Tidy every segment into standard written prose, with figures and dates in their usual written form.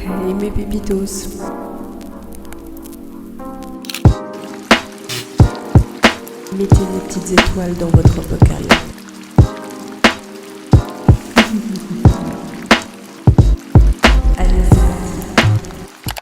Hey mes pépitos. Mettez des petites étoiles dans votre bocal. Allez, c'est parti.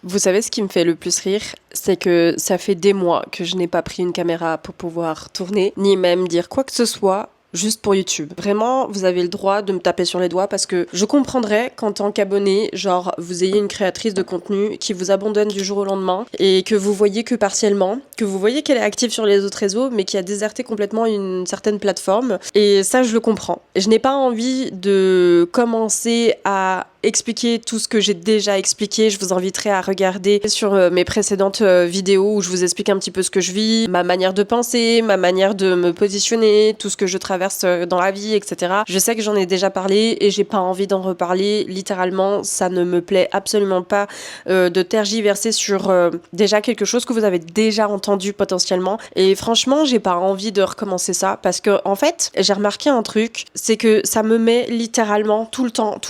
Vous savez ce qui me fait le plus rire, c'est que ça fait des mois que je n'ai pas pris une caméra pour pouvoir tourner, ni même dire quoi que ce soit, juste pour YouTube. Vraiment, vous avez le droit de me taper sur les doigts parce que je comprendrais qu'en tant qu'abonné, genre, vous ayez une créatrice de contenu qui vous abandonne du jour au lendemain et que vous voyez que partiellement, que vous voyez qu'elle est active sur les autres réseaux, mais qui a déserté complètement une certaine plateforme. Et ça, je le comprends. Je n'ai pas envie de commencer à expliquer tout ce que j'ai déjà expliqué. Je vous inviterai à regarder sur mes précédentes vidéos où je vous explique un petit peu ce que je vis, ma manière de penser, ma manière de me positionner, tout ce que je traverse dans la vie, etc. Je sais que j'en ai déjà parlé et j'ai pas envie d'en reparler. Littéralement, ça ne me plaît absolument pas de tergiverser sur déjà quelque chose que vous avez déjà entendu potentiellement. Et franchement, j'ai pas envie de recommencer ça parce que en fait, j'ai remarqué un truc, c'est que ça me met littéralement tout le temps,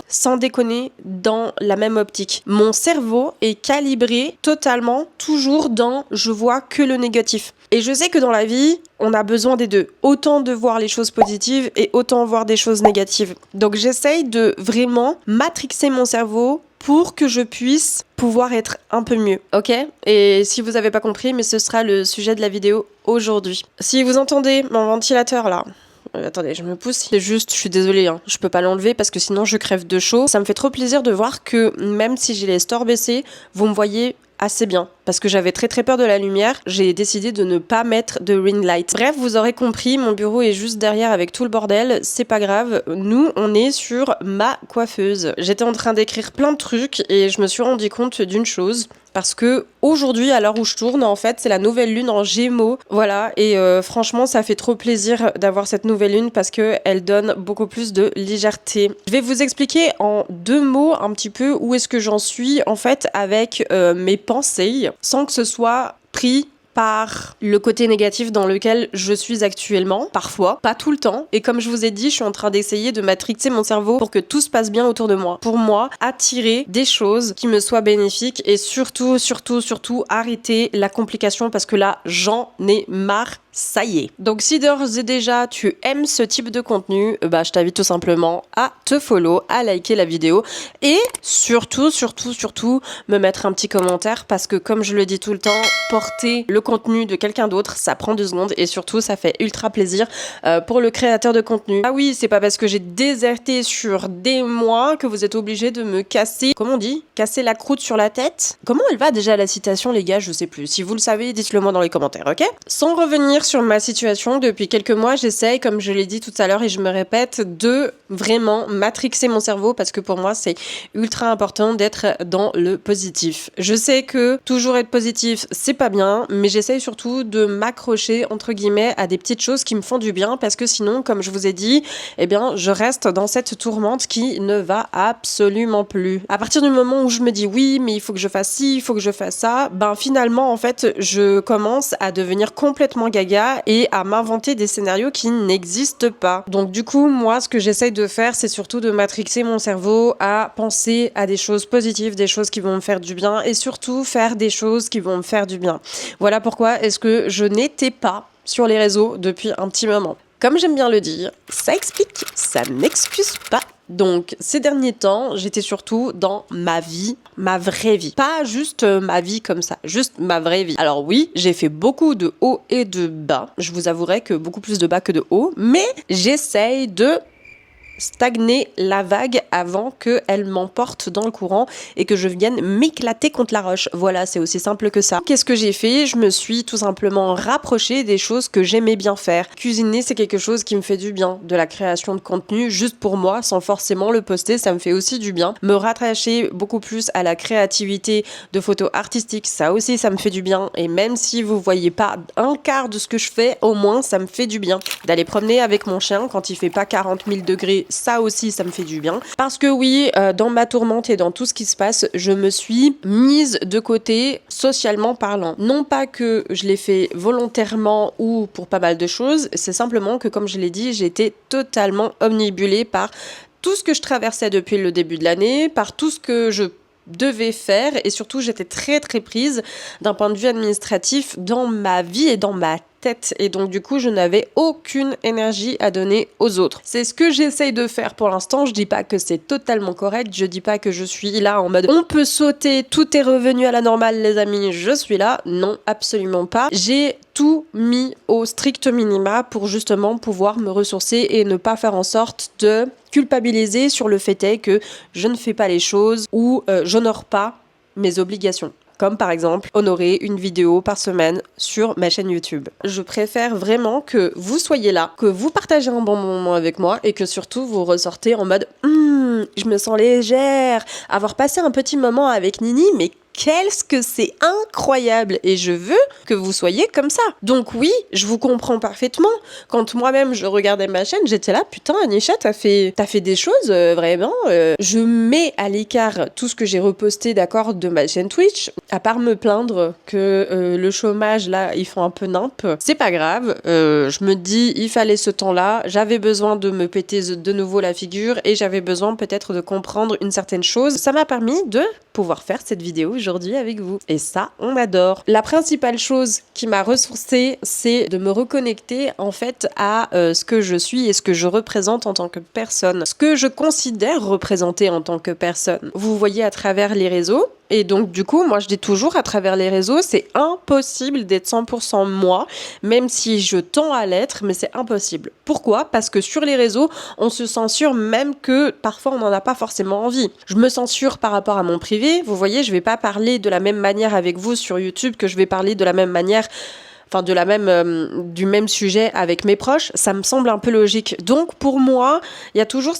sans déconner, dans la même optique. Mon cerveau est calibré totalement, toujours dans je vois que le négatif. Et je sais que dans la vie, on a besoin des deux. Autant de voir les choses positives et autant voir des choses négatives. Donc j'essaye de vraiment matrixer mon cerveau pour que je puisse pouvoir être un peu mieux, ok ? Et si vous n'avez pas compris, mais ce sera le sujet de la vidéo aujourd'hui. Si vous entendez mon ventilateur là, attendez, je me pousse. C'est juste, je suis désolée, hein, je peux pas l'enlever parce que sinon je crève de chaud. Ça me fait trop plaisir de voir que même si j'ai les stores baissés, vous me voyez assez bien. Parce que j'avais très peur de la lumière, j'ai décidé de ne pas mettre de ring light. Bref, vous aurez compris, mon bureau est juste derrière avec tout le bordel, c'est pas grave. Nous, on est sur ma coiffeuse. J'étais en train d'écrire plein de trucs et je me suis rendu compte d'une chose. Parce que aujourd'hui, à l'heure où je tourne, en fait, c'est la nouvelle lune en Gémeaux. Voilà, et franchement, ça fait trop plaisir d'avoir cette nouvelle lune parce qu'elle donne beaucoup plus de légèreté. Je vais vous expliquer en 2 mots un petit peu où est-ce que j'en suis, en fait, avec mes pensées, sans que ce soit pris par le côté négatif dans lequel je suis actuellement, parfois, pas tout le temps. Et comme je vous ai dit, je suis en train d'essayer de matrixer mon cerveau pour que tout se passe bien autour de moi. Pour moi, attirer des choses qui me soient bénéfiques et surtout, arrêter la complication parce que là, j'en ai marre. Ça y est. Donc si d'ores et déjà tu aimes ce type de contenu, je t'invite tout simplement à te follow, à liker la vidéo et surtout me mettre un petit commentaire parce que comme je le dis tout le temps, porter le contenu de quelqu'un d'autre, ça prend 2 secondes et surtout ça fait ultra plaisir pour le créateur de contenu. Ah oui, c'est pas parce que j'ai déserté sur des mois que vous êtes obligé de me casser, comment on dit ? Casser la croûte sur la tête ? Comment elle va déjà la citation les gars ? Je sais plus. Si vous le savez, dites-le moi dans les commentaires, ok ? Sans revenir sur ma situation, depuis quelques mois, j'essaye, comme je l'ai dit tout à l'heure et je me répète, de vraiment matrixer mon cerveau parce que pour moi, c'est ultra important d'être dans le positif. Je sais que toujours être positif, c'est pas bien, mais j'essaye surtout de m'accrocher, entre guillemets, à des petites choses qui me font du bien parce que sinon, comme je vous ai dit, je reste dans cette tourmente qui ne va absolument plus. À partir du moment où je me dis oui, mais il faut que je fasse ci, il faut que je fasse ça, finalement, en fait, je commence à devenir complètement gaga et à m'inventer des scénarios qui n'existent pas. Donc du coup, moi, ce que j'essaye de faire, c'est surtout de matrixer mon cerveau à penser à des choses positives, des choses qui vont me faire du bien et surtout faire des choses qui vont me faire du bien. Voilà pourquoi est-ce que je n'étais pas sur les réseaux depuis un petit moment. Comme j'aime bien le dire, ça explique, ça n'excuse pas. Donc, ces derniers temps, j'étais surtout dans ma vie, ma vraie vie. Pas juste ma vie comme ça, juste ma vraie vie. Alors oui, j'ai fait beaucoup de hauts et de bas. Je vous avouerai que beaucoup plus de bas que de hauts. Mais j'essaye de stagner la vague avant qu'elle m'emporte dans le courant et que je vienne m'éclater contre la roche. Voilà, c'est aussi simple que ça. Qu'est-ce que j'ai fait ? Je me suis tout simplement rapprochée des choses que j'aimais bien faire. Cuisiner, c'est quelque chose qui me fait du bien. De la création de contenu, juste pour moi, sans forcément le poster, ça me fait aussi du bien. Me rattacher beaucoup plus à la créativité de photos artistiques, ça aussi, ça me fait du bien. Et même si vous voyez pas un quart de ce que je fais, au moins, ça me fait du bien. D'aller promener avec mon chien quand il fait pas 40 000 degrés, ça aussi, ça me fait du bien. Parce que oui, dans ma tourmente et dans tout ce qui se passe, je me suis mise de côté socialement parlant. Non pas que je l'ai fait volontairement ou pour pas mal de choses, c'est simplement que, comme je l'ai dit, j'ai été totalement omnibulée par tout ce que je traversais depuis le début de l'année, par tout ce que je devais faire, et surtout j'étais très très prise d'un point de vue administratif dans ma vie et dans ma tête, et donc du coup je n'avais aucune énergie à donner aux autres. C'est ce que j'essaye de faire pour l'instant. Je dis pas que c'est totalement correct, je dis pas que je suis là en mode on peut sauter, tout est revenu à la normale les amis, je suis là. Non, absolument pas. J'ai tout mis au strict minima pour justement pouvoir me ressourcer et ne pas faire en sorte de culpabiliser sur le fait est que je ne fais pas les choses ou j'honore pas mes obligations. Comme par exemple honorer une vidéo par semaine sur ma chaîne YouTube. Je préfère vraiment que vous soyez là, que vous partagez un bon moment avec moi et que surtout vous ressortez en mode je me sens légère, avoir passé un petit moment avec Nini, mais qu'est-ce que c'est incroyable, et je veux que vous soyez comme ça. Donc oui, je vous comprends parfaitement. Quand moi-même je regardais ma chaîne, j'étais là, putain Anisha, t'as fait des choses vraiment. Je mets à l'écart tout ce que j'ai reposté d'accord de ma chaîne Twitch, à part me plaindre que le chômage là, ils font un peu nimp. C'est pas grave, je me dis il fallait ce temps-là, j'avais besoin de me péter de nouveau la figure et j'avais besoin peut-être de comprendre une certaine chose. Ça m'a permis de pouvoir faire cette vidéo aujourd'hui avec vous. Et ça, on adore. La principale chose qui m'a ressourcée, c'est de me reconnecter en fait à ce que je suis et ce que je représente en tant que personne. Ce que je considère représenter en tant que personne. Vous voyez à travers les réseaux. Et donc du coup, moi je dis toujours à travers les réseaux, c'est impossible d'être 100% moi, même si je tends à l'être, mais c'est impossible. Pourquoi ? Parce que sur les réseaux, on se censure même que parfois on n'en a pas forcément envie. Je me censure par rapport à mon privé, vous voyez, je vais pas parler de la même manière avec vous sur YouTube que je vais parler de la même manière, enfin du même sujet avec mes proches, ça me semble un peu logique. Donc pour moi, il y a toujours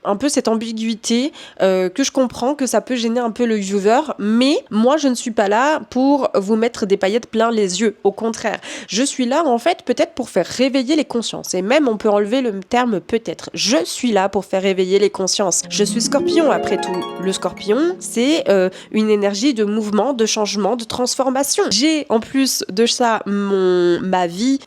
un peu cette ambiguïté que je comprends que ça peut gêner un peu le viewer, mais moi je ne suis pas là pour vous mettre des paillettes plein les yeux, au contraire. Je suis là en fait peut-être pour faire réveiller les consciences, et même on peut enlever le terme peut-être. Je suis là pour faire réveiller les consciences. Je suis Scorpion après tout. Le Scorpion, c'est une énergie de mouvement, de changement, de transformation. J'ai en plus de ça ma vie,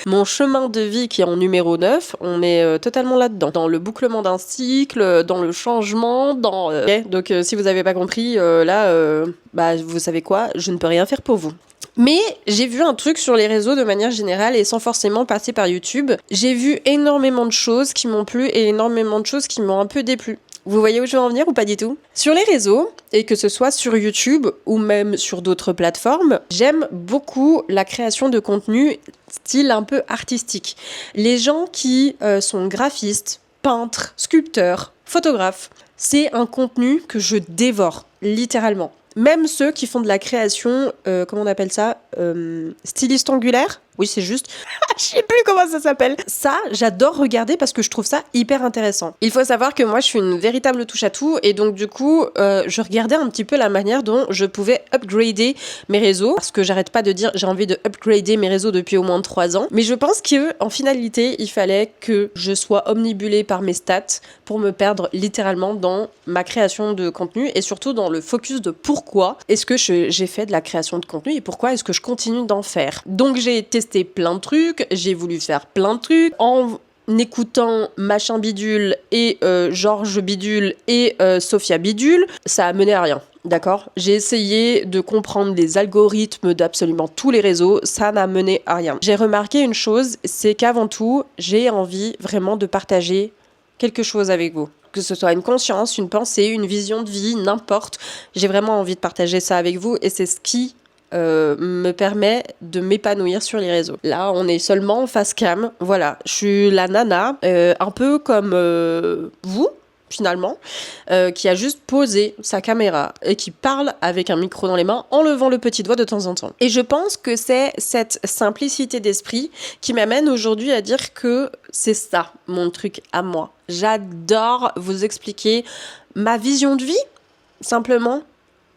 mon chemin de vie qui est en numéro 9, on est totalement là-dedans, dans le bouclement d'un cycle, dans le changement, Okay. Donc si vous n'avez pas compris, vous savez quoi, je ne peux rien faire pour vous. Mais j'ai vu un truc sur les réseaux de manière générale et sans forcément passer par YouTube. J'ai vu énormément de choses qui m'ont plu et énormément de choses qui m'ont un peu déplu. Vous voyez où je veux en venir ou pas du tout ? Sur les réseaux, et que ce soit sur YouTube ou même sur d'autres plateformes, j'aime beaucoup la création de contenu style un peu artistique. Les gens qui sont graphistes, peintres, sculpteurs, photographes, c'est un contenu que je dévore, littéralement. Même ceux qui font de la création, comment on appelle ça, styliste angulaire ? Oui, c'est juste. Je sais plus comment ça s'appelle. Ça, j'adore regarder parce que je trouve ça hyper intéressant. Il faut savoir que moi, je suis une véritable touche-à-tout et donc du coup, je regardais un petit peu la manière dont je pouvais upgrader mes réseaux, parce que j'arrête pas de dire j'ai envie de upgrader mes réseaux depuis au moins 3 ans. Mais je pense qu'en finalité, il fallait que je sois omnibulée par mes stats pour me perdre littéralement dans ma création de contenu et surtout dans le focus de pourquoi est-ce que j'ai fait de la création de contenu et pourquoi est-ce que je continue d'en faire. Donc j'ai testé plein de trucs, j'ai voulu faire plein de trucs en écoutant Machin Bidule et Georges Bidule et Sophia Bidule, ça a mené à rien. D'accord ? J'ai essayé de comprendre les algorithmes d'absolument tous les réseaux, ça n'a mené à rien. J'ai remarqué une chose, c'est qu'avant tout, j'ai envie vraiment de partager quelque chose avec vous. Que ce soit une conscience, une pensée, une vision de vie, n'importe. J'ai vraiment envie de partager ça avec vous et c'est ce qui me permet de m'épanouir sur les réseaux. Là, on est seulement en face cam. Voilà, je suis la nana, un peu comme vous, finalement, qui a juste posé sa caméra et qui parle avec un micro dans les mains en levant le petit doigt de temps en temps. Et je pense que c'est cette simplicité d'esprit qui m'amène aujourd'hui à dire que c'est ça, mon truc à moi. J'adore vous expliquer ma vision de vie, simplement.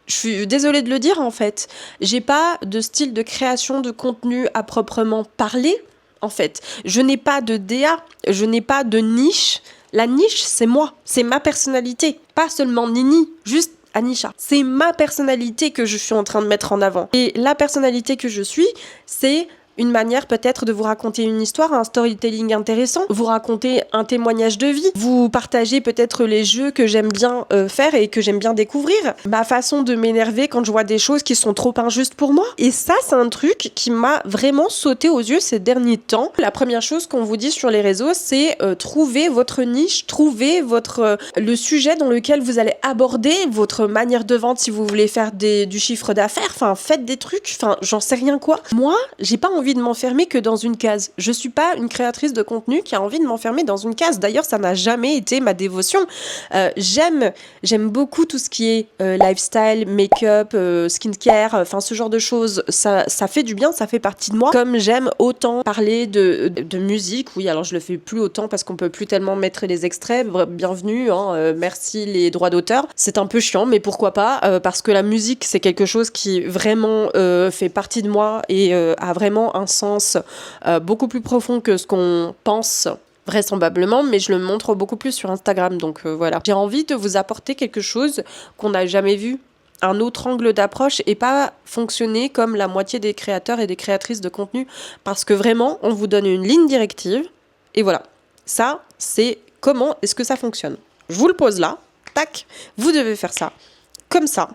Je suis désolée de le dire en fait, j'ai pas de style de création de contenu à proprement parler en fait. Je n'ai pas de DA, je n'ai pas de niche. La niche, c'est moi, c'est ma personnalité, pas seulement Nini, juste Anisha. C'est ma personnalité que je suis en train de mettre en avant. Et la personnalité que je suis, c'est une manière peut-être de vous raconter une histoire, un storytelling intéressant, vous raconter un témoignage de vie, vous partager peut-être les jeux que j'aime bien faire et que j'aime bien découvrir, ma façon de m'énerver quand je vois des choses qui sont trop injustes pour moi. Et ça, c'est un truc qui m'a vraiment sauté aux yeux ces derniers temps. La première chose qu'on vous dit sur les réseaux, c'est trouver votre niche, trouver le sujet dans lequel vous allez aborder votre manière de vente si vous voulez faire du chiffre d'affaires, enfin faites des trucs, enfin j'en sais rien quoi. Moi, j'ai pas envie de m'enfermer que dans une case. Je suis pas une créatrice de contenu qui a envie de m'enfermer dans une case. D'ailleurs, ça n'a jamais été ma dévotion. J'aime beaucoup tout ce qui est lifestyle, make-up, skincare, enfin ce genre de choses. Ça fait du bien, ça fait partie de moi. Comme j'aime autant parler de musique, oui, alors je le fais plus autant parce qu'on peut plus tellement mettre les extraits. Bienvenue, hein, merci les droits d'auteur. C'est un peu chiant, mais pourquoi pas, parce que la musique, c'est quelque chose qui vraiment fait partie de moi et a vraiment un sens beaucoup plus profond que ce qu'on pense vraisemblablement, mais je le montre beaucoup plus sur Instagram, donc voilà. J'ai envie de vous apporter quelque chose qu'on n'a jamais vu, un autre angle d'approche et pas fonctionner comme la moitié des créateurs et des créatrices de contenu, parce que vraiment, on vous donne une ligne directive, et voilà. Ça, c'est comment est-ce que ça fonctionne. Je vous le pose là, tac, vous devez faire ça, comme ça,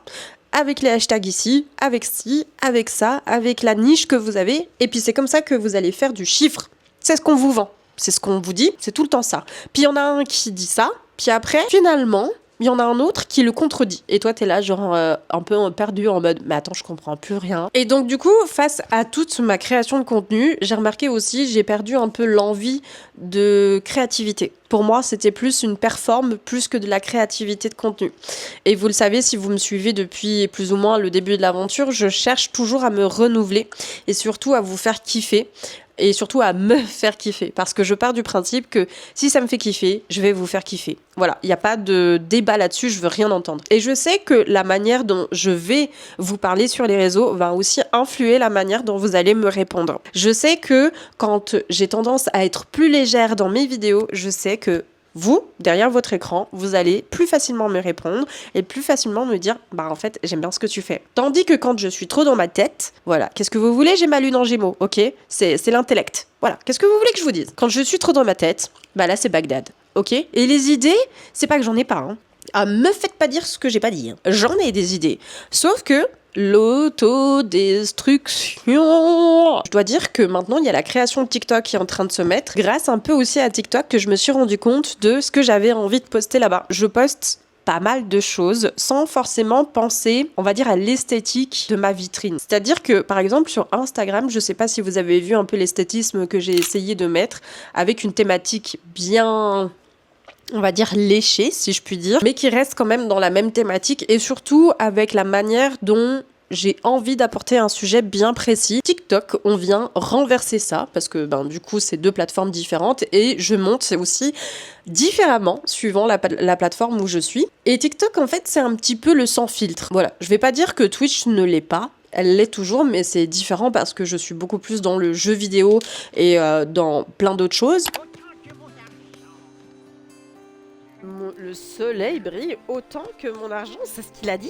avec les hashtags ici, avec ci, avec ça, avec la niche que vous avez, et puis c'est comme ça que vous allez faire du chiffre. C'est ce qu'on vous vend, c'est ce qu'on vous dit, c'est tout le temps ça. Puis il y en a un qui dit ça, puis après, finalement, il y en a un autre qui le contredit. Et toi, t'es là, genre, un peu perdu, en mode, mais attends, je comprends plus rien. Et donc, du coup, face à toute ma création de contenu, j'ai remarqué aussi, j'ai perdu un peu l'envie de créativité. Pour moi, c'était plus une performe, plus que de la créativité de contenu. Et vous le savez, si vous me suivez depuis plus ou moins le début de l'aventure, je cherche toujours à me renouveler et surtout à vous faire kiffer. Et surtout à me faire kiffer. Parce que je pars du principe que si ça me fait kiffer, je vais vous faire kiffer. Voilà, il n'y a pas de débat là-dessus, je veux rien entendre. Et je sais que la manière dont je vais vous parler sur les réseaux va aussi influer la manière dont vous allez me répondre. Je sais que quand j'ai tendance à être plus légère dans mes vidéos, je sais que vous, derrière votre écran, vous allez plus facilement me répondre et plus facilement me dire « Bah en fait, j'aime bien ce que tu fais ». Tandis que quand je suis trop dans ma tête, voilà, qu'est-ce que vous voulez? J'ai ma lune en Gémeaux, ok? C'est l'intellect. Voilà, qu'est-ce que vous voulez que je vous dise? Quand je suis trop dans ma tête, bah là c'est Bagdad, ok? Et les idées, c'est pas que j'en ai pas, hein. Ah, me faites pas dire ce que j'ai pas dit, hein. J'en ai des idées. Sauf que l'autodestruction. Je dois dire que maintenant, il y a la création de TikTok qui est en train de se mettre. Grâce un peu aussi à TikTok que je me suis rendu compte de ce que j'avais envie de poster là-bas. Je poste pas mal de choses sans forcément penser, on va dire, à l'esthétique de ma vitrine. C'est-à-dire que, par exemple, sur Instagram, je sais pas si vous avez vu un peu l'esthétisme que j'ai essayé de mettre avec une thématique bien, on va dire léché, si je puis dire, mais qui reste quand même dans la même thématique et surtout avec la manière dont j'ai envie d'apporter un sujet bien précis. TikTok, on vient renverser ça parce que du coup, c'est deux plateformes différentes et je monte aussi différemment suivant la plateforme où je suis. Et TikTok, en fait, c'est un petit peu le sans filtre. Voilà, je vais pas dire que Twitch ne l'est pas. Elle l'est toujours, mais c'est différent parce que je suis beaucoup plus dans le jeu vidéo et dans plein d'autres choses. Le soleil brille autant que mon argent, c'est ce qu'il a dit.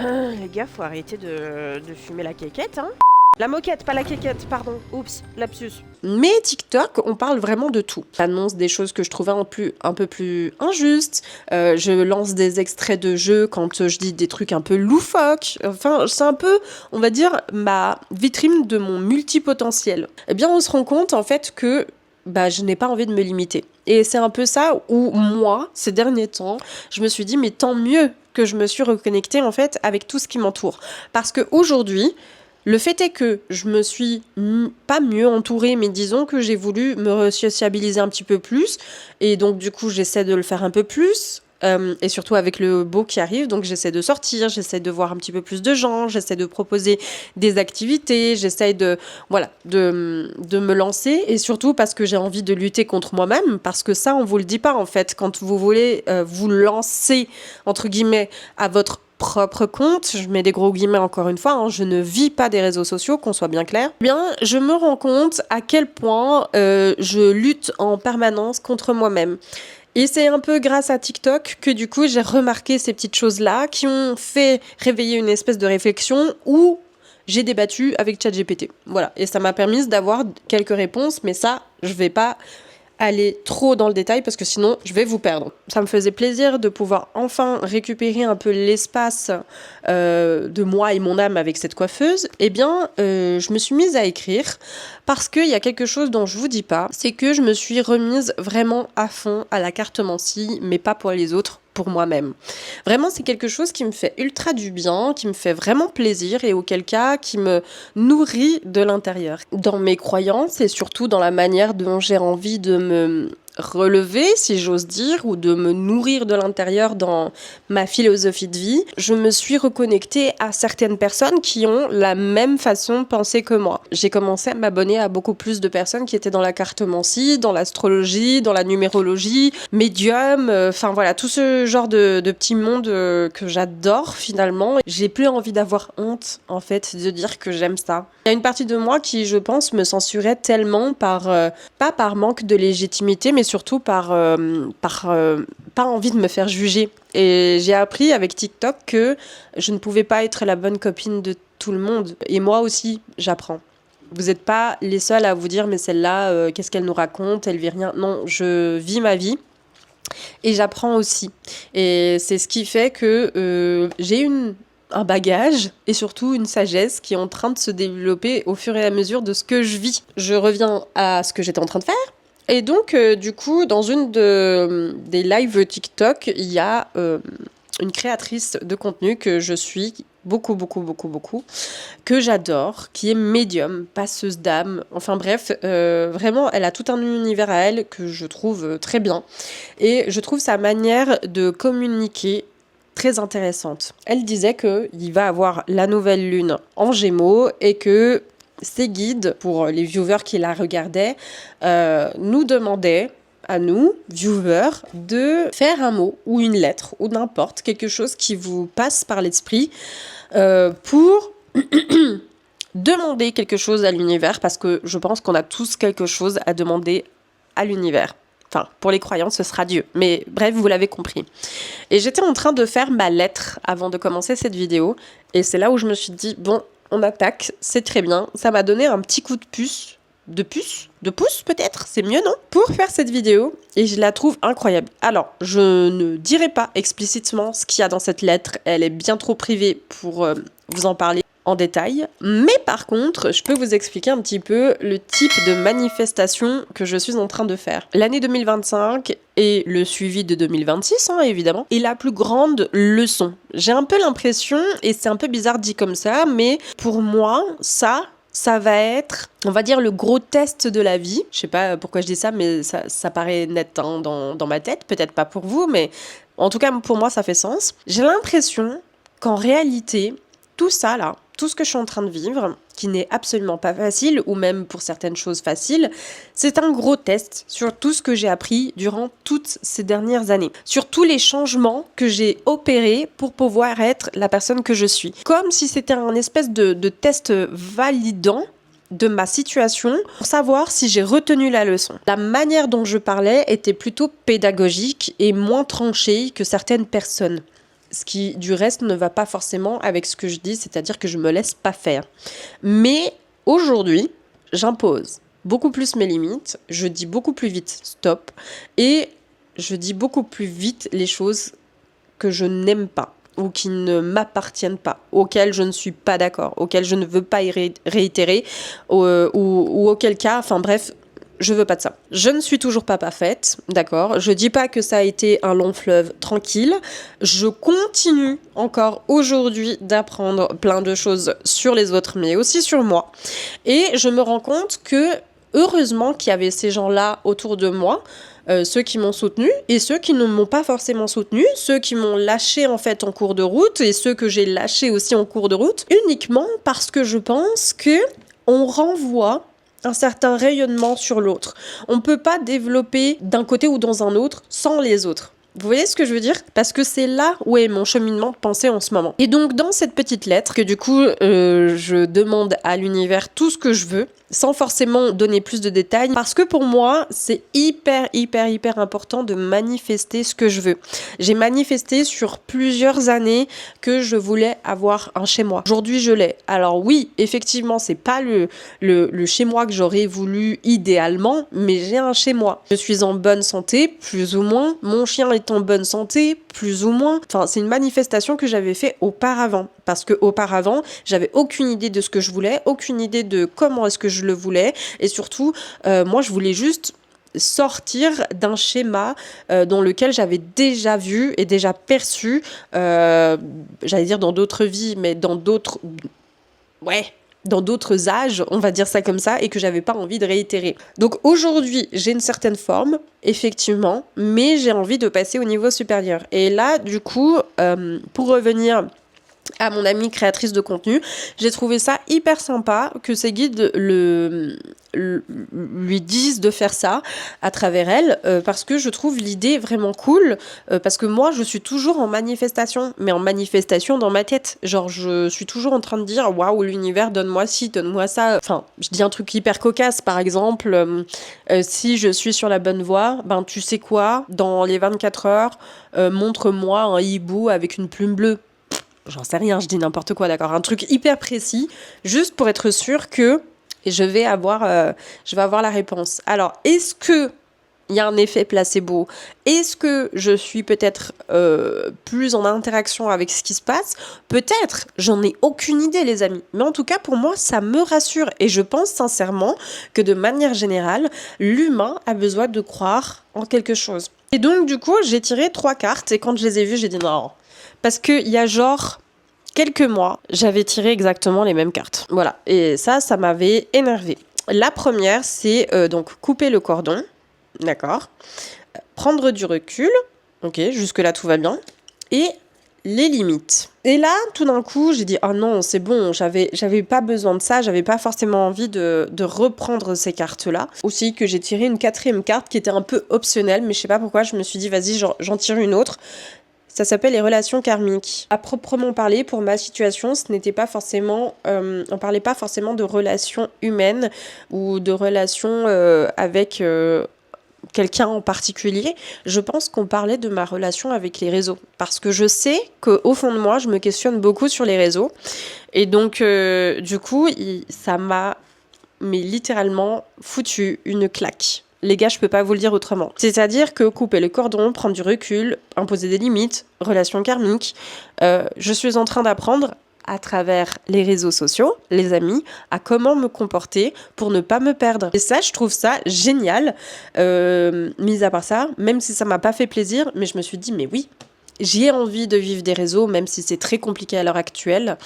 Les gars, faut arrêter de fumer la quéquette, hein. La moquette, pas la quéquette, pardon. Oups, lapsus. Mais TikTok, on parle vraiment de tout. J'annonce des choses que je trouvais un peu plus injustes. Je lance des extraits de jeux quand je dis des trucs un peu loufoques. Enfin, c'est un peu, on va dire, ma vitrine de mon multipotentiel. Eh bien, on se rend compte, en fait, que je n'ai pas envie de me limiter. Et c'est un peu ça où moi, ces derniers temps, je me suis dit, mais tant mieux que je me suis reconnectée en fait avec tout ce qui m'entoure. Parce qu'aujourd'hui, le fait est que je me suis pas mieux entourée, mais disons que j'ai voulu me sociabiliser un petit peu plus. Et donc du coup, j'essaie de le faire un peu plus. Et surtout avec le beau qui arrive, donc j'essaie de sortir, j'essaie de voir un petit peu plus de gens, j'essaie de proposer des activités, j'essaie de me lancer, et surtout parce que j'ai envie de lutter contre moi-même, parce que ça on vous le dit pas en fait, quand vous voulez vous lancer entre guillemets à votre propre compte, je mets des gros guillemets encore une fois, hein, je ne vis pas des réseaux sociaux, qu'on soit bien clair, eh bien je me rends compte à quel point je lutte en permanence contre moi-même. Et c'est un peu grâce à TikTok que du coup j'ai remarqué ces petites choses-là qui ont fait réveiller une espèce de réflexion où j'ai débattu avec ChatGPT. Voilà, et ça m'a permis d'avoir quelques réponses, mais ça, je vais pas aller trop dans le détail parce que sinon je vais vous perdre. Ça me faisait plaisir de pouvoir enfin récupérer un peu l'espace de moi et mon âme avec cette coiffeuse. Eh bien, je me suis mise à écrire parce qu'il y a quelque chose dont je vous dis pas, c'est que je me suis remise vraiment à fond à la cartomancie, mais pas pour les autres, pour moi-même. Vraiment, c'est quelque chose qui me fait ultra du bien, qui me fait vraiment plaisir et auquel cas qui me nourrit de l'intérieur. Dans mes croyances et surtout dans la manière dont j'ai envie de me relever, si j'ose dire, ou de me nourrir de l'intérieur dans ma philosophie de vie, je me suis reconnectée à certaines personnes qui ont la même façon de penser que moi. J'ai commencé à m'abonner à beaucoup plus de personnes qui étaient dans la cartomancie, dans l'astrologie, dans la numérologie, médium, enfin voilà, tout ce genre de petit monde que j'adore finalement. J'ai plus envie d'avoir honte, en fait, de dire que j'aime ça. Il y a une partie de moi qui, je pense, me censurait tellement pas par manque de légitimité, mais surtout par pas envie de me faire juger. Et j'ai appris avec TikTok que je ne pouvais pas être la bonne copine de tout le monde. Et moi aussi, j'apprends. Vous n'êtes pas les seuls à vous dire mais celle-là, qu'est-ce qu'elle nous raconte, elle vit rien. Non, je vis ma vie. Et j'apprends aussi. Et c'est ce qui fait que j'ai un bagage et surtout une sagesse qui est en train de se développer au fur et à mesure de ce que je vis. Je reviens à ce que j'étais en train de faire. Et donc, du coup, dans une des lives TikTok, il y a une créatrice de contenu que je suis beaucoup, que j'adore, qui est médium, passeuse d'âme. Enfin bref, vraiment, elle a tout un univers à elle que je trouve très bien. Et je trouve sa manière de communiquer très intéressante. Elle disait qu'il va avoir la nouvelle lune en Gémeaux et que ses guides, pour les viewers qui la regardaient, nous demandaient à nous, viewers, de faire un mot ou une lettre ou n'importe, quelque chose qui vous passe par l'esprit pour demander quelque chose à l'univers, parce que je pense qu'on a tous quelque chose à demander à l'univers. Enfin, pour les croyants, ce sera Dieu. Mais bref, vous l'avez compris. Et j'étais en train de faire ma lettre avant de commencer cette vidéo. Et c'est là où je me suis dit, bon, on attaque, c'est très bien. Ça m'a donné un petit coup de pouce peut-être, c'est mieux, non? Pour faire cette vidéo, et je la trouve incroyable. Alors, je ne dirai pas explicitement ce qu'il y a dans cette lettre, elle est bien trop privée pour vous en parler en détail, mais par contre, je peux vous expliquer un petit peu le type de manifestation que je suis en train de faire. L'année 2025 et le suivi de 2026, hein, évidemment, est la plus grande leçon. J'ai un peu l'impression, et c'est un peu bizarre dit comme ça, mais pour moi, ça va être, on va dire, le gros test de la vie. Je sais pas pourquoi je dis ça, mais ça paraît net hein, dans ma tête. Peut-être pas pour vous, mais en tout cas, pour moi, ça fait sens. J'ai l'impression qu'en réalité, tout ça, là, tout ce que je suis en train de vivre, qui n'est absolument pas facile, ou même pour certaines choses faciles, c'est un gros test sur tout ce que j'ai appris durant toutes ces dernières années. Sur tous les changements que j'ai opérés pour pouvoir être la personne que je suis. Comme si c'était un espèce de test validant de ma situation pour savoir si j'ai retenu la leçon. La manière dont je parlais était plutôt pédagogique et moins tranchée que certaines personnes. Ce qui, du reste, ne va pas forcément avec ce que je dis, c'est-à-dire que je me laisse pas faire. Mais aujourd'hui, j'impose beaucoup plus mes limites, je dis beaucoup plus vite stop, et je dis beaucoup plus vite les choses que je n'aime pas, ou qui ne m'appartiennent pas, auxquelles je ne suis pas d'accord, auxquelles je ne veux pas y réitérer, ou auquel cas, enfin bref, je veux pas de ça. Je ne suis toujours pas parfaite, d'accord. Je dis pas que ça a été un long fleuve tranquille. Je continue encore aujourd'hui d'apprendre plein de choses sur les autres, mais aussi sur moi. Et je me rends compte que, heureusement qu'il y avait ces gens-là autour de moi, ceux qui m'ont soutenu et ceux qui ne m'ont pas forcément soutenu, ceux qui m'ont lâché en fait en cours de route et ceux que j'ai lâchés aussi en cours de route, uniquement parce que je pense que on renvoie un certain rayonnement sur l'autre. On ne peut pas développer d'un côté ou dans un autre sans les autres. Vous voyez ce que je veux dire? Parce que c'est là où est mon cheminement de pensée en ce moment. Et donc dans cette petite lettre, que du coup je demande à l'univers tout ce que je veux, sans forcément donner plus de détails, parce que pour moi, c'est hyper important de manifester ce que je veux. J'ai manifesté sur plusieurs années que je voulais avoir un chez moi. Aujourd'hui, je l'ai. Alors oui, effectivement, c'est pas le chez moi que j'aurais voulu idéalement, mais j'ai un chez moi. Je suis en bonne santé, plus ou moins. Mon chien est en bonne santé, plus ou moins. Enfin, c'est une manifestation que j'avais fait auparavant. Parce que auparavant, j'avais aucune idée de ce que je voulais, aucune idée de comment est-ce que je le voulais. Et surtout, moi, je voulais juste sortir d'un schéma dans lequel j'avais déjà vu et déjà perçu, j'allais dire dans d'autres vies, mais dans d'autres âges, on va dire ça comme ça, et que j'avais pas envie de réitérer. Donc aujourd'hui, j'ai une certaine forme, effectivement, mais j'ai envie de passer au niveau supérieur. Et là, du coup, pour revenir à mon amie créatrice de contenu, j'ai trouvé ça hyper sympa que ses guides lui disent de faire ça à travers elle, parce que je trouve l'idée vraiment cool, parce que moi je suis toujours en manifestation, mais en manifestation dans ma tête, genre je suis toujours en train de dire waouh, l'univers, donne-moi ci, donne-moi ça. Enfin, je dis un truc hyper cocasse, par exemple, si je suis sur la bonne voie, ben tu sais quoi, dans les 24 heures, montre-moi un hibou avec une plume bleue. J'en sais rien, je dis n'importe quoi, d'accord. Un truc hyper précis, juste pour être sûr que je vais avoir la réponse. Alors, est-ce que il y a un effet placebo? Est-ce que je suis peut-être plus en interaction avec ce qui se passe? Peut-être, j'en ai aucune idée, les amis. Mais en tout cas, pour moi, ça me rassure. Et je pense sincèrement que de manière générale, l'humain a besoin de croire en quelque chose. Et donc, du coup, j'ai tiré 3 cartes. Et quand je les ai vues, j'ai dit non. Parce qu'il y a genre quelques mois, j'avais tiré exactement les mêmes cartes. Voilà. Et ça m'avait énervée. La première, c'est donc couper le cordon. D'accord. Prendre du recul. Ok, jusque-là, tout va bien. Et les limites. Et là, tout d'un coup, j'ai dit, oh non, c'est bon, j'avais pas besoin de ça, j'avais pas forcément envie de reprendre ces cartes-là. Aussi que j'ai tiré une 4e carte qui était un peu optionnelle, mais je sais pas pourquoi, je me suis dit, vas-y, j'en tire une autre. Ça s'appelle les relations karmiques. À proprement parler, pour ma situation, ce n'était pas forcément, on parlait pas forcément de relations humaines ou de relations avec quelqu'un en particulier. Je pense qu'on parlait de ma relation avec les réseaux. Parce que je sais qu'au fond de moi, je me questionne beaucoup sur les réseaux. Et donc, du coup, ça m'a littéralement foutu une claque. Les gars, je peux pas vous le dire autrement. C'est-à-dire que couper le cordon, prendre du recul, imposer des limites, relations karmiques, je suis en train d'apprendre à travers les réseaux sociaux, les amis, à comment me comporter pour ne pas me perdre. Et ça, je trouve ça génial. Mis à part ça, même si ça m'a pas fait plaisir, mais je me suis dit, mais oui, j'ai envie de vivre des réseaux, même si c'est très compliqué à l'heure actuelle.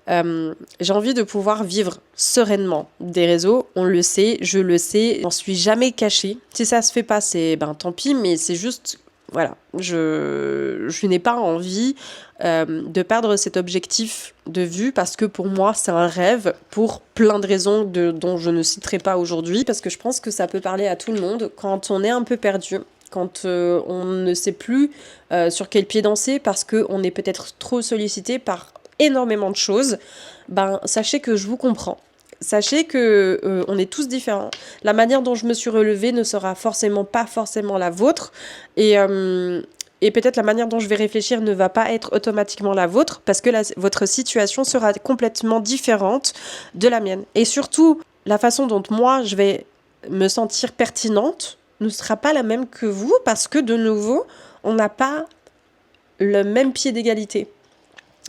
J'ai envie de pouvoir vivre sereinement des réseaux, on le sait, je le sais, j'en suis jamais cachée. Si ça se fait pas, c'est tant pis, mais c'est juste, voilà, je n'ai pas envie de perdre cet objectif de vue parce que pour moi, c'est un rêve pour plein de raisons dont je ne citerai pas aujourd'hui parce que je pense que ça peut parler à tout le monde quand on est un peu perdu. Quand on ne sait plus sur quel pied danser parce qu'on est peut-être trop sollicité par énormément de choses, sachez que je vous comprends. Sachez que on est tous différents. La manière dont je me suis relevée ne sera pas forcément la vôtre. Et peut-être la manière dont je vais réfléchir ne va pas être automatiquement la vôtre parce que votre situation sera complètement différente de la mienne. Et surtout, la façon dont moi, je vais me sentir pertinente ne sera pas la même que vous parce que, de nouveau, on n'a pas le même pied d'égalité.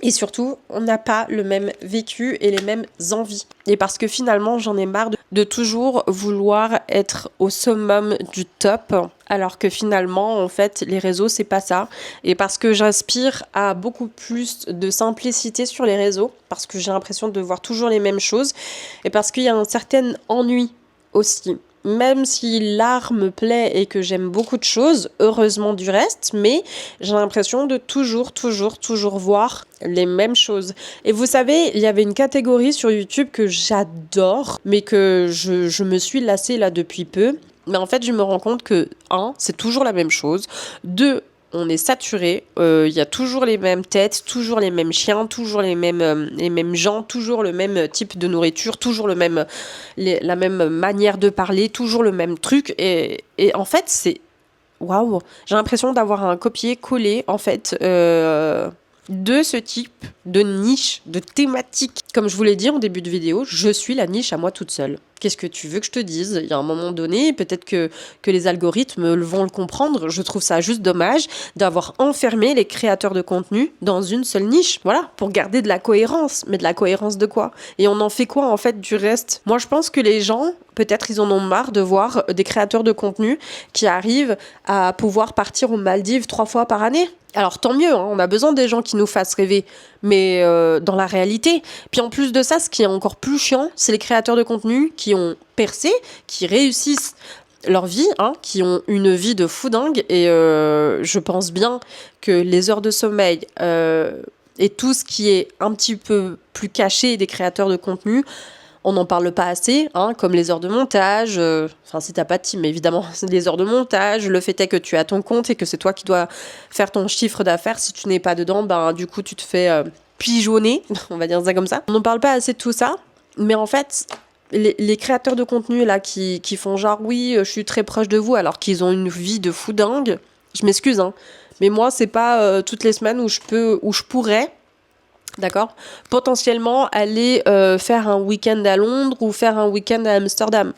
Et surtout, on n'a pas le même vécu et les mêmes envies. Et parce que finalement, j'en ai marre de toujours vouloir être au summum du top, alors que finalement, en fait, les réseaux, c'est pas ça. Et parce que j'aspire à beaucoup plus de simplicité sur les réseaux, parce que j'ai l'impression de voir toujours les mêmes choses, et parce qu'il y a un certain ennui aussi. Même si l'art me plaît et que j'aime beaucoup de choses, heureusement du reste, mais j'ai l'impression de toujours voir les mêmes choses. Et vous savez, il y avait une catégorie sur YouTube que j'adore, mais que je me suis lassée là depuis peu. Mais en fait, je me rends compte que, 1, c'est toujours la même chose. 2, on est saturé. Il y a toujours les mêmes têtes, toujours les mêmes chiens, toujours les mêmes gens, toujours le même type de nourriture, toujours la même manière de parler, toujours le même truc. Et en fait, c'est... Waouh! J'ai l'impression d'avoir un copier-coller, en fait, de ce type de niche, de thématique. Comme je vous l'ai dit en début de vidéo, je suis la niche à moi toute seule. Qu'est-ce que tu veux que je te dise? Il y a un moment donné, peut-être que les algorithmes vont le comprendre. Je trouve ça juste dommage d'avoir enfermé les créateurs de contenu dans une seule niche. Voilà, pour garder de la cohérence. Mais de la cohérence de quoi? Et on en fait quoi en fait du reste? Moi, je pense que les gens, peut-être ils en ont marre de voir des créateurs de contenu qui arrivent à pouvoir partir aux Maldives 3 fois par année. Alors tant mieux, hein, on a besoin des gens qui nous fassent rêver, mais dans la réalité. Puis en plus de ça, ce qui est encore plus chiant, c'est les créateurs de contenu qui ont percé, qui réussissent leur vie, hein, qui ont une vie de fou dingue. Et je pense bien que les heures de sommeil et tout ce qui est un petit peu plus caché des créateurs de contenu, on n'en parle pas assez, hein, comme les heures de montage, enfin si t'as pas de team évidemment, c'est les heures de montage, le fait est que tu as ton compte et que c'est toi qui dois faire ton chiffre d'affaires, si tu n'es pas dedans, ben du coup tu te fais pigeonner, on va dire ça comme ça. On n'en parle pas assez de tout ça, mais en fait, les créateurs de contenu là qui font genre oui, je suis très proche de vous alors qu'ils ont une vie de fou dingue, je m'excuse, hein, mais moi c'est pas toutes les semaines où je pourrais... D'accord, potentiellement aller faire un week-end à Londres ou faire un week-end à Amsterdam.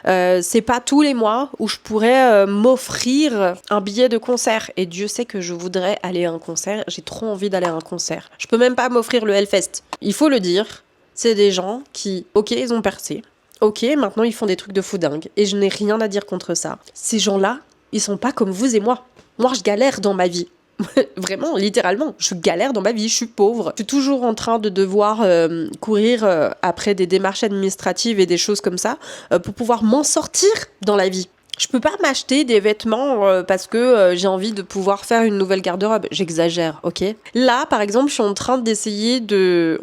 C'est pas tous les mois où je pourrais m'offrir un billet de concert. Et Dieu sait que je voudrais aller à un concert. J'ai trop envie d'aller à un concert. Je peux même pas m'offrir le Hellfest. Il faut le dire, c'est des gens qui, ok, ils ont percé. Ok, maintenant ils font des trucs de fou dingue. Et je n'ai rien à dire contre ça. Ces gens-là, ils sont pas comme vous et moi. Moi, je galère dans ma vie. Vraiment, littéralement, je galère dans ma vie, je suis pauvre. Je suis toujours en train de devoir courir après des démarches administratives et des choses comme ça pour pouvoir m'en sortir dans la vie. Je peux pas m'acheter des vêtements parce que j'ai envie de pouvoir faire une nouvelle garde-robe. J'exagère, ok? Là, par exemple, je suis en train d'essayer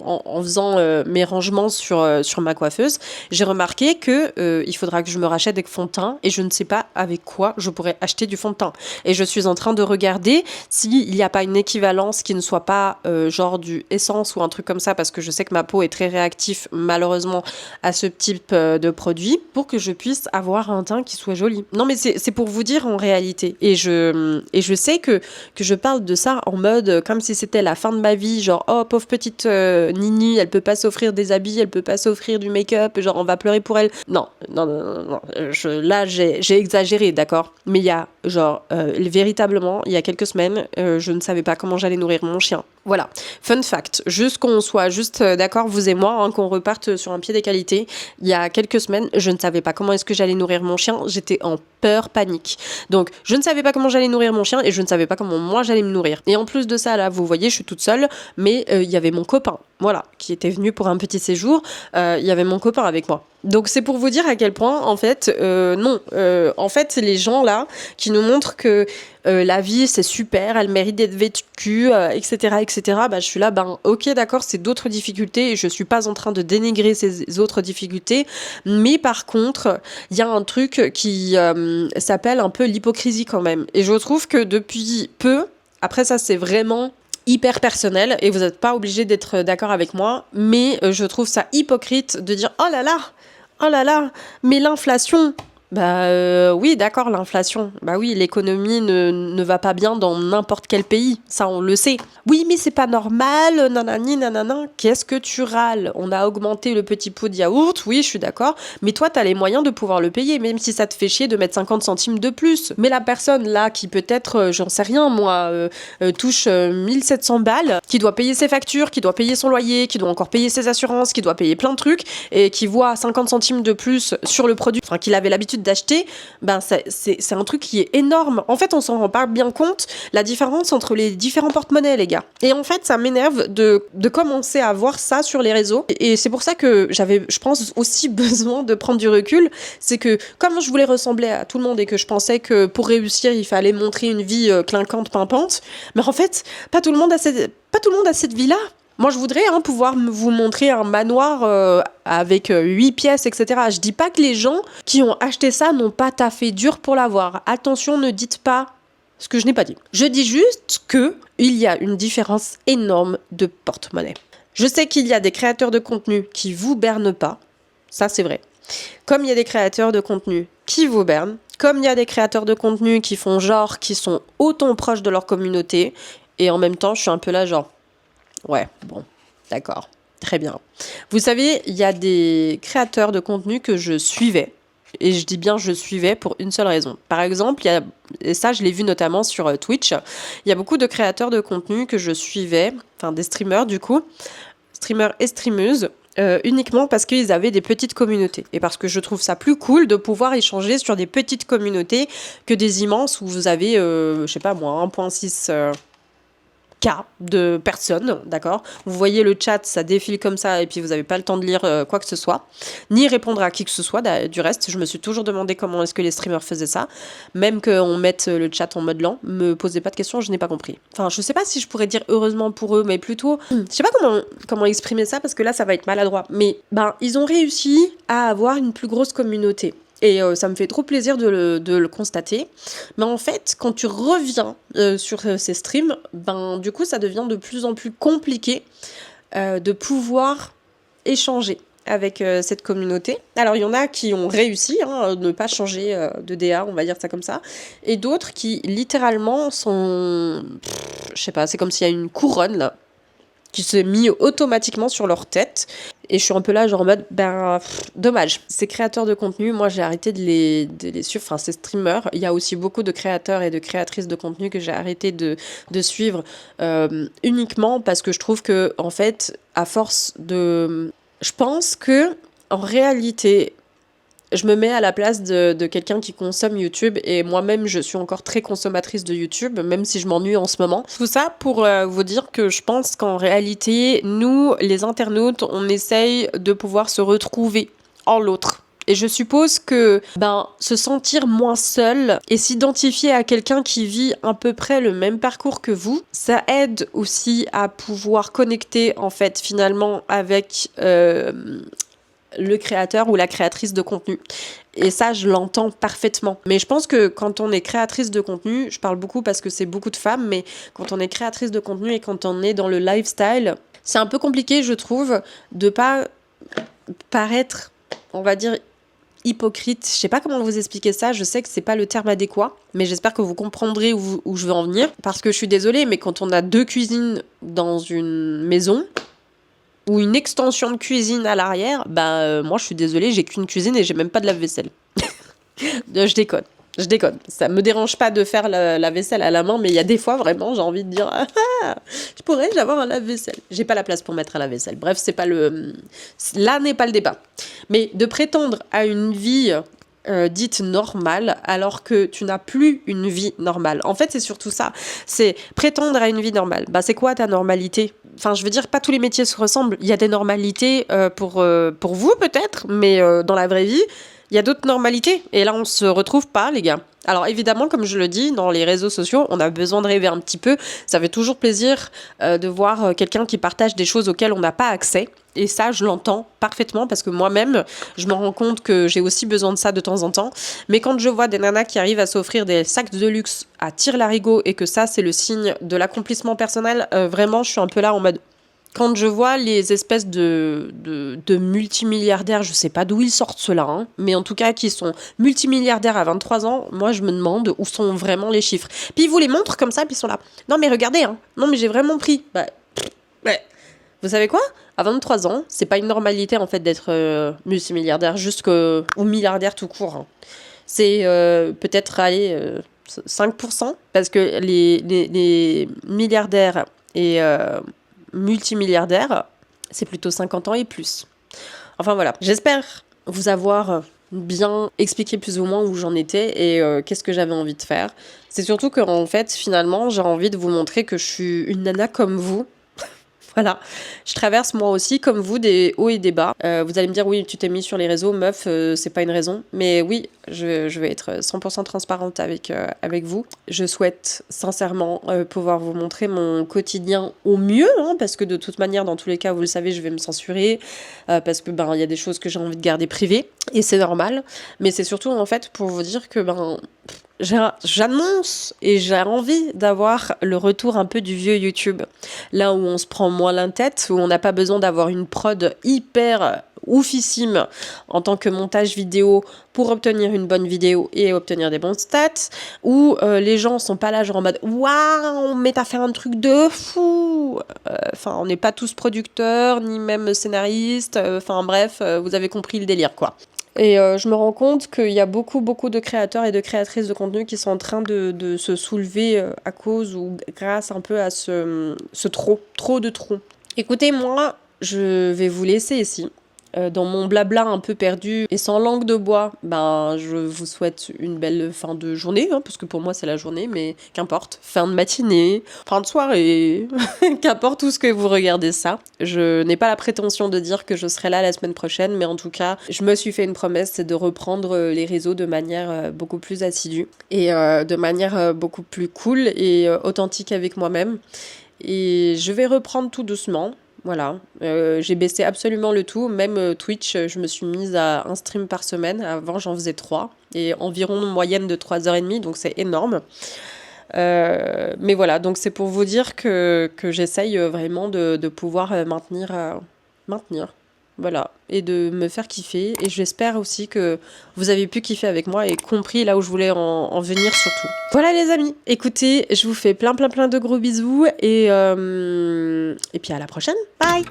en faisant mes rangements sur ma coiffeuse, j'ai remarqué que il faudra que je me rachète des fonds de teint et je ne sais pas avec quoi je pourrais acheter du fond de teint. Et je suis en train de regarder s'il n'y a pas une équivalence qui ne soit pas genre du essence ou un truc comme ça, parce que je sais que ma peau est très réactive malheureusement à ce type de produit, pour que je puisse avoir un teint qui soit joli. Non mais c'est pour vous dire en réalité. Et je sais que je parle de ça en mode comme si c'était la fin de ma vie, genre oh pauvre petite Nini, elle peut pas s'offrir des habits, elle peut pas s'offrir du make-up, genre on va pleurer pour elle. Non. Là j'ai exagéré, d'accord. Mais il y a genre véritablement il y a quelques semaines, je ne savais pas comment j'allais nourrir mon chien. Voilà, fun fact, juste qu'on soit juste d'accord, vous et moi, hein, qu'on reparte sur un pied d'égalité. Il y a quelques semaines, je ne savais pas comment est-ce que j'allais nourrir mon chien, j'étais en peur, panique. Donc, je ne savais pas comment j'allais nourrir mon chien et je ne savais pas comment moi j'allais me nourrir. Et en plus de ça, là, vous voyez, je suis toute seule, mais il y avait mon copain, voilà, qui était venu pour un petit séjour, il y avait mon copain avec moi. Donc c'est pour vous dire à quel point, en fait, en fait, les gens là qui nous montrent que la vie c'est super, elle mérite d'être vécue, etc. Bah, je suis là, ok, d'accord, c'est d'autres difficultés et je suis pas en train de dénigrer ces autres difficultés, mais par contre, il y a un truc qui s'appelle un peu l'hypocrisie quand même. Et je trouve que depuis peu, après ça c'est vraiment hyper personnel et vous n'êtes pas obligé d'être d'accord avec moi, mais je trouve ça hypocrite de dire oh là là, mais l'inflation. Oui, d'accord, l'inflation. Bah oui, l'économie ne va pas bien dans n'importe quel pays, ça on le sait. Oui, mais c'est pas normal, nanani, nanana. Qu'est-ce que tu râles? On a augmenté le petit pot de yaourt, oui, je suis d'accord, mais toi t'as les moyens de pouvoir le payer, même si ça te fait chier de mettre 50 centimes de plus. Mais la personne là qui peut-être, j'en sais rien moi, touche 1700 balles, qui doit payer ses factures, qui doit payer son loyer, qui doit encore payer ses assurances, qui doit payer plein de trucs, et qui voit 50 centimes de plus sur le produit, enfin qu'il avait l'habitude d'acheter, c'est un truc qui est énorme. En fait, on s'en rend pas bien compte, la différence entre les différents porte-monnaies, les gars. Et en fait, ça m'énerve de commencer à voir ça sur les réseaux. Et c'est pour ça que j'avais, je pense, aussi besoin de prendre du recul. C'est que, comme je voulais ressembler à tout le monde et que je pensais que pour réussir, il fallait montrer une vie clinquante, pimpante, mais en fait, pas tout le monde a cette vie-là. Moi, je voudrais pouvoir vous montrer un manoir avec 8 pièces, etc. Je dis pas que les gens qui ont acheté ça n'ont pas taffé dur pour l'avoir. Attention, ne dites pas ce que je n'ai pas dit. Je dis juste que il y a une différence énorme de porte-monnaie. Je sais qu'il y a des créateurs de contenu qui vous bernent pas, ça c'est vrai. Comme il y a des créateurs de contenu qui vous bernent, comme il y a des créateurs de contenu qui font genre, qui sont autant proches de leur communauté, et en même temps je suis un peu là genre, ouais, bon, d'accord, très bien. Vous savez, il y a des créateurs de contenu que je suivais, et je dis bien je suivais pour une seule raison. Par exemple, et ça je l'ai vu notamment sur Twitch, il y a beaucoup de créateurs de contenu que je suivais, enfin des streamers du coup, streamers et streameuses, uniquement parce qu'ils avaient des petites communautés. Et parce que je trouve ça plus cool de pouvoir échanger sur des petites communautés que des immenses où vous avez, je sais pas moi, 1,6 K de personnes, d'accord? Vous voyez le chat, ça défile comme ça et puis vous n'avez pas le temps de lire quoi que ce soit, ni répondre à qui que ce soit. Du reste, je me suis toujours demandé comment est-ce que les streamers faisaient ça. Même qu'on mette le chat en mode lent, me posez pas de questions, je n'ai pas compris. Enfin, je sais pas si je pourrais dire heureusement pour eux, mais plutôt, je sais pas comment exprimer ça parce que là, ça va être maladroit. Mais ben, ils ont réussi à avoir une plus grosse communauté. Et ça me fait trop plaisir de le constater. Mais en fait, quand tu reviens sur ces streams, ben, du coup, ça devient de plus en plus compliqué de pouvoir échanger avec cette communauté. Alors, il y en a qui ont réussi à ne pas changer de DA, on va dire ça comme ça. Et d'autres qui, littéralement, sont... je sais pas, c'est comme s'il y a une couronne, là, qui s'est mis automatiquement sur leur tête. Et je suis un peu là, genre en mode, dommage. Ces créateurs de contenu, moi, j'ai arrêté de les suivre. Enfin, ces streamers. Il y a aussi beaucoup de créateurs et de créatrices de contenu que j'ai arrêté de suivre uniquement parce que je trouve que, en fait, à force de... Je pense que, en réalité... Je me mets à la place de quelqu'un qui consomme YouTube et moi-même, je suis encore très consommatrice de YouTube, même si je m'ennuie en ce moment. Tout ça pour vous dire que je pense qu'en réalité, nous, les internautes, on essaye de pouvoir se retrouver en l'autre. Et je suppose que se sentir moins seul et s'identifier à quelqu'un qui vit à peu près le même parcours que vous, ça aide aussi à pouvoir connecter en fait finalement avec... le créateur ou la créatrice de contenu. Et ça, je l'entends parfaitement. Mais je pense que quand on est créatrice de contenu, je parle beaucoup parce que c'est beaucoup de femmes, mais quand on est créatrice de contenu et quand on est dans le lifestyle, c'est un peu compliqué, je trouve, de pas paraître, on va dire, hypocrite. Je sais pas comment vous expliquer ça, je sais que c'est pas le terme adéquat, mais j'espère que vous comprendrez où je veux en venir. Parce que je suis désolée, mais quand on a 2 cuisines dans une maison... ou une extension de cuisine à l'arrière, moi je suis désolée, j'ai qu'une cuisine et j'ai même pas de lave-vaisselle. Je déconne. Ça me dérange pas de faire la vaisselle à la main, mais il y a des fois vraiment j'ai envie de dire je pourrais avoir un lave-vaisselle. J'ai pas la place pour mettre un lave-vaisselle. Bref, c'est pas là n'est pas le débat. Mais de prétendre à une vie dite normale alors que tu n'as plus une vie normale. En fait, c'est surtout ça. C'est prétendre à une vie normale. C'est quoi ta normalité ? Enfin, je veux dire, pas tous les métiers se ressemblent. Il y a des normalités pour vous, peut-être, mais dans la vraie vie, il y a d'autres normalités. Et là, on se retrouve pas, les gars. Alors, évidemment, comme je le dis, dans les réseaux sociaux, on a besoin de rêver un petit peu. Ça fait toujours plaisir de voir quelqu'un qui partage des choses auxquelles on n'a pas accès. Et ça, je l'entends parfaitement parce que moi-même, je me rends compte que j'ai aussi besoin de ça de temps en temps. Mais quand je vois des nanas qui arrivent à s'offrir des sacs de luxe à tire-larigot et que ça, c'est le signe de l'accomplissement personnel, vraiment, je suis un peu là en mode... Quand je vois les espèces de multimilliardaires, je sais pas d'où ils sortent ceux-là, mais en tout cas qui sont multimilliardaires à 23 ans, moi je me demande où sont vraiment les chiffres. Puis ils vous les montrent comme ça, puis ils sont là. Non mais regardez, non mais j'ai vraiment pris. Ouais. Vous savez quoi ? À 23 ans, c'est pas une normalité en fait d'être multimilliardaire, ou milliardaire tout court. C'est peut-être 5%, parce que les milliardaires et... multimilliardaire, c'est plutôt 50 ans et plus. Enfin voilà, j'espère vous avoir bien expliqué plus ou moins où j'en étais et qu'est-ce que j'avais envie de faire. C'est surtout que en fait, finalement, j'ai envie de vous montrer que je suis une nana comme vous. Voilà, je traverse moi aussi comme vous des hauts et des bas. Vous allez me dire oui, tu t'es mis sur les réseaux, meuf, c'est pas une raison. Mais oui, je vais être 100% transparente avec vous. Je souhaite sincèrement pouvoir vous montrer mon quotidien au mieux, parce que de toute manière, dans tous les cas, vous le savez, je vais me censurer parce que il y a des choses que j'ai envie de garder privées et c'est normal. Mais c'est surtout en fait pour vous dire que j'annonce et j'ai envie d'avoir le retour un peu du vieux YouTube. Là où on se prend moins la tête, où on n'a pas besoin d'avoir une prod hyper oufissime en tant que montage vidéo pour obtenir une bonne vidéo et obtenir des bons stats, où les gens sont pas là genre en mode waouh mais t'as fait un truc de fou, enfin on n'est pas tous producteurs ni même scénaristes, enfin bref vous avez compris le délire quoi. Et je me rends compte qu'il y a beaucoup de créateurs et de créatrices de contenu qui sont en train de se soulever à cause ou grâce un peu à ce trop de trop. Écoutez, moi, je vais vous laisser ici. Dans mon blabla un peu perdu et sans langue de bois, ben je vous souhaite une belle fin de journée, hein, parce que pour moi c'est la journée, mais qu'importe, fin de matinée, fin de soirée, qu'importe tout ce que vous regardez ça. Je n'ai pas la prétention de dire que je serai là la semaine prochaine, mais en tout cas, je me suis fait une promesse, c'est de reprendre les réseaux de manière beaucoup plus assidue et de manière beaucoup plus cool et authentique avec moi-même. Et je vais reprendre tout doucement. Voilà, j'ai baissé absolument le tout, même Twitch, je me suis mise à un stream par semaine, avant j'en faisais 3, et environ une moyenne de 3h30, donc c'est énorme. Mais voilà, donc c'est pour vous dire que j'essaye vraiment de pouvoir maintenir, voilà, et de me faire kiffer, et j'espère aussi que vous avez pu kiffer avec moi et compris là où je voulais en venir surtout. Voilà les amis, écoutez, je vous fais plein de gros bisous, et puis à la prochaine, bye.